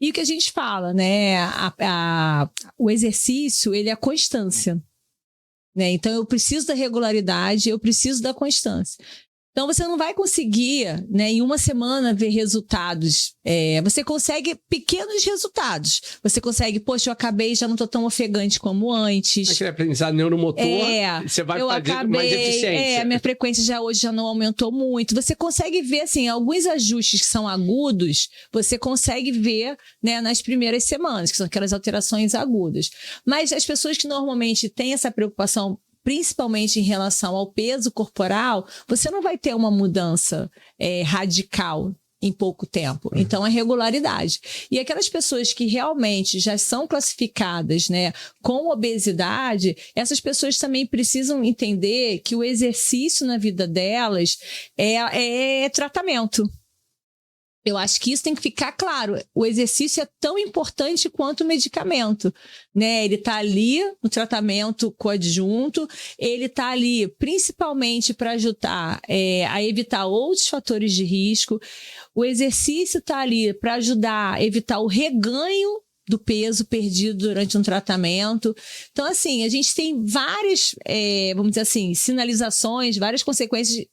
E o que a gente fala, né? O exercício, ele é a constância. Né? Então, eu preciso da regularidade, eu preciso da constância. Então, você não vai conseguir, né, em uma semana ver resultados. Você consegue pequenos resultados. Você consegue, poxa, eu acabei, já não estou tão ofegante como antes. Aquele aprendizado neuromotor, você vai fazer mais eficiência. A minha frequência hoje já não aumentou muito. Você consegue ver, assim, alguns ajustes que são agudos, você consegue ver, né, nas primeiras semanas, que são aquelas alterações agudas. Mas as pessoas que normalmente têm essa preocupação, principalmente em relação ao peso corporal, você não vai ter uma mudança radical em pouco tempo. Então, é regularidade. E aquelas pessoas que realmente já são classificadas, né, com obesidade, essas pessoas também precisam entender que o exercício na vida delas é tratamento. Eu acho que isso tem que ficar claro. O exercício é tão importante quanto o medicamento, né? Ele está ali no tratamento coadjunto, ele está ali principalmente para ajudar a evitar outros fatores de risco. O exercício está ali para ajudar a evitar o reganho do peso perdido durante um tratamento. Então, assim, a gente tem várias, vamos dizer assim, sinalizações, várias consequências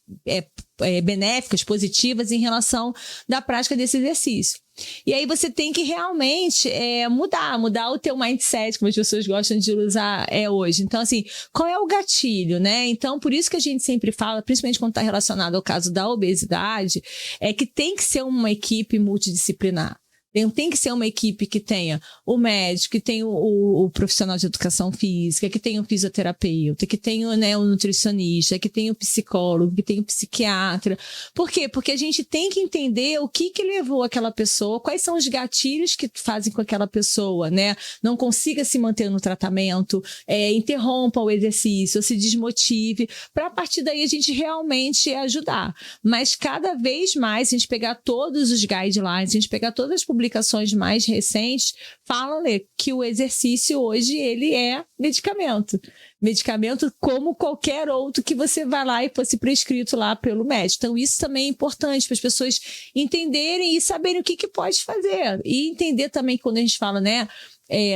benéficas, positivas em relação da prática desse exercício. E aí você tem que realmente mudar o teu mindset, como as pessoas gostam de usar hoje. Então, assim, qual é o gatilho, né? Então, por isso que a gente sempre fala, principalmente quando está relacionado ao caso da obesidade, é que tem que ser uma equipe multidisciplinar. Tem que ser uma equipe que tenha o médico, que tenha o profissional de educação física, que tenha o fisioterapeuta, que tenha, né, o nutricionista, que tenha o psicólogo, que tenha o psiquiatra. Por quê? Porque a gente tem que entender o que levou aquela pessoa, quais são os gatilhos que fazem com que aquela pessoa, né, não consiga se manter no tratamento, interrompa o exercício, se desmotive, para a partir daí a gente realmente ajudar. Mas cada vez mais, se a gente pegar todos os guidelines, se a gente pegar todas as publicações mais recentes, falam que o exercício hoje ele é medicamento. Medicamento como qualquer outro que você vai lá e fosse prescrito lá pelo médico. Então, isso também é importante para as pessoas entenderem e saberem o que pode fazer. E entender também, quando a gente fala, né,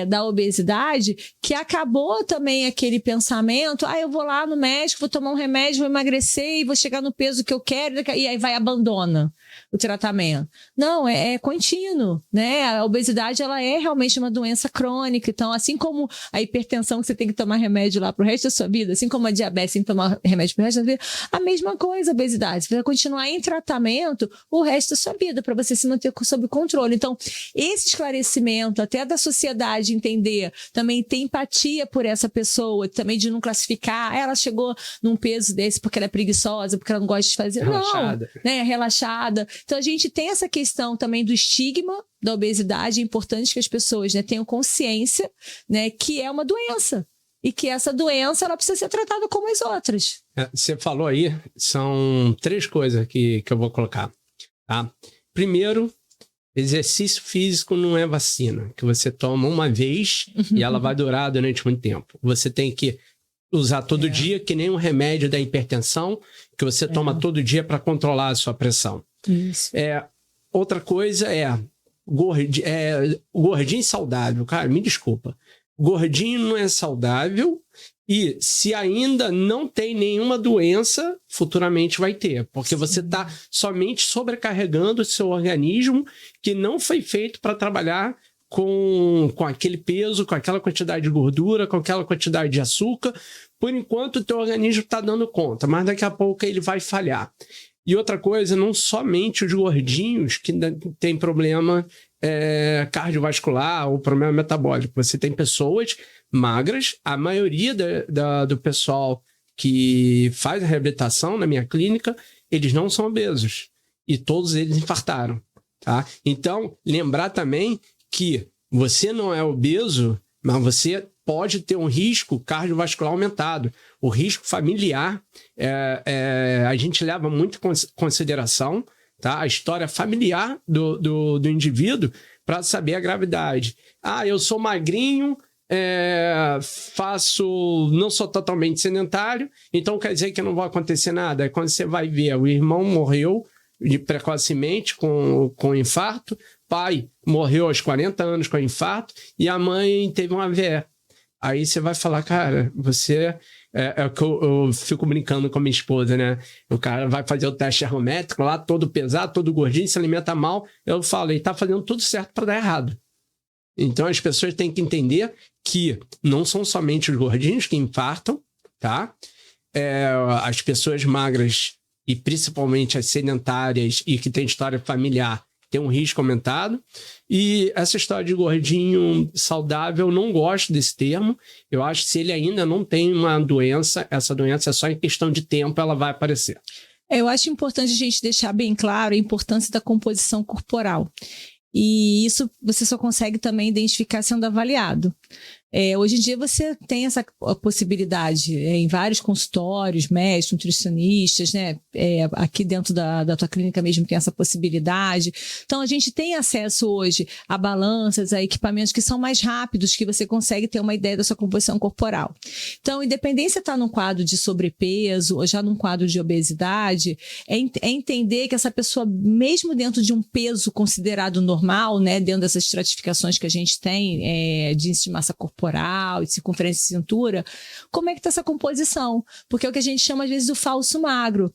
da obesidade, que acabou também aquele pensamento, eu vou lá no médico, vou tomar um remédio, vou emagrecer e vou chegar no peso que eu quero, e aí abandona o tratamento. Não, é contínuo, né? A obesidade, ela é realmente uma doença crônica. Então, assim como a hipertensão, que você tem que tomar remédio lá pro resto da sua vida, assim como a diabetes, tem que tomar remédio pro resto da vida, a mesma coisa a obesidade. Você vai continuar em tratamento o resto da sua vida, para você se manter sob controle. Então, esse esclarecimento, até da sociedade entender, também ter empatia por essa pessoa, também de não classificar, ela chegou num peso desse porque ela é preguiçosa, porque ela não gosta de fazer. Relaxada. Não, né? Relaxada. Então, a gente tem essa questão também do estigma da obesidade. É importante que as pessoas, né, tenham consciência, né, que é uma doença. E que essa doença ela precisa ser tratada como as outras. Você falou aí, são 3 coisas que eu vou colocar. Tá? Primeiro, exercício físico não é vacina, que você toma uma vez e ela vai durar durante muito tempo. Você tem que usar todo dia, que nem um remédio da hipertensão, que você toma todo dia para controlar a sua pressão. Isso. Outra coisa gordinho saudável. Cara, me desculpa. Gordinho não é saudável e se ainda não tem nenhuma doença, futuramente vai ter. Porque você está somente sobrecarregando o seu organismo que não foi feito para trabalhar com aquele peso, com aquela quantidade de gordura, com aquela quantidade de açúcar. Por enquanto, o teu organismo está dando conta, mas daqui a pouco ele vai falhar. E outra coisa, não somente os gordinhos que têm problema cardiovascular ou problema metabólico. Você tem pessoas magras, a maioria do pessoal que faz a reabilitação na minha clínica, eles não são obesos. E todos eles infartaram. Tá? Então, lembrar também que você não é obeso, mas você pode ter um risco cardiovascular aumentado. O risco familiar, a gente leva muito em consideração, tá? A história familiar do indivíduo para saber a gravidade. Eu sou magrinho, não sou totalmente sedentário, então quer dizer que não vai acontecer nada. É quando você vai ver, o irmão morreu precocemente com infarto, pai morreu aos 40 anos com infarto e a mãe teve um AVE. Aí você vai falar, cara, você... É que eu fico brincando com a minha esposa, né? O cara vai fazer o teste ergométrico lá, todo pesado, todo gordinho, se alimenta mal. Eu falo, ele tá fazendo tudo certo para dar errado. Então as pessoas têm que entender que não são somente os gordinhos que infartam, tá? As pessoas magras e principalmente as sedentárias e que têm história familiar tem um risco aumentado. E essa história de gordinho saudável, eu não gosto desse termo. Eu acho que se ele ainda não tem uma doença, essa doença é só em questão de tempo, ela vai aparecer. Eu acho importante a gente deixar bem claro a importância da composição corporal. E isso você só consegue também identificar sendo avaliado. Hoje em dia você tem essa possibilidade em vários consultórios, médicos, nutricionistas, né? Aqui dentro da tua clínica mesmo tem essa possibilidade. Então a gente tem acesso hoje a balanças, a equipamentos que são mais rápidos, que você consegue ter uma ideia da sua composição corporal. Então, independente se está num quadro de sobrepeso ou já num quadro de obesidade, é entender que essa pessoa, mesmo dentro de um peso considerado normal, né? Dentro dessas estratificações que a gente tem de índice de massa corporal, e de circunferência de cintura, como é que está essa composição? Porque é o que a gente chama às vezes do falso magro.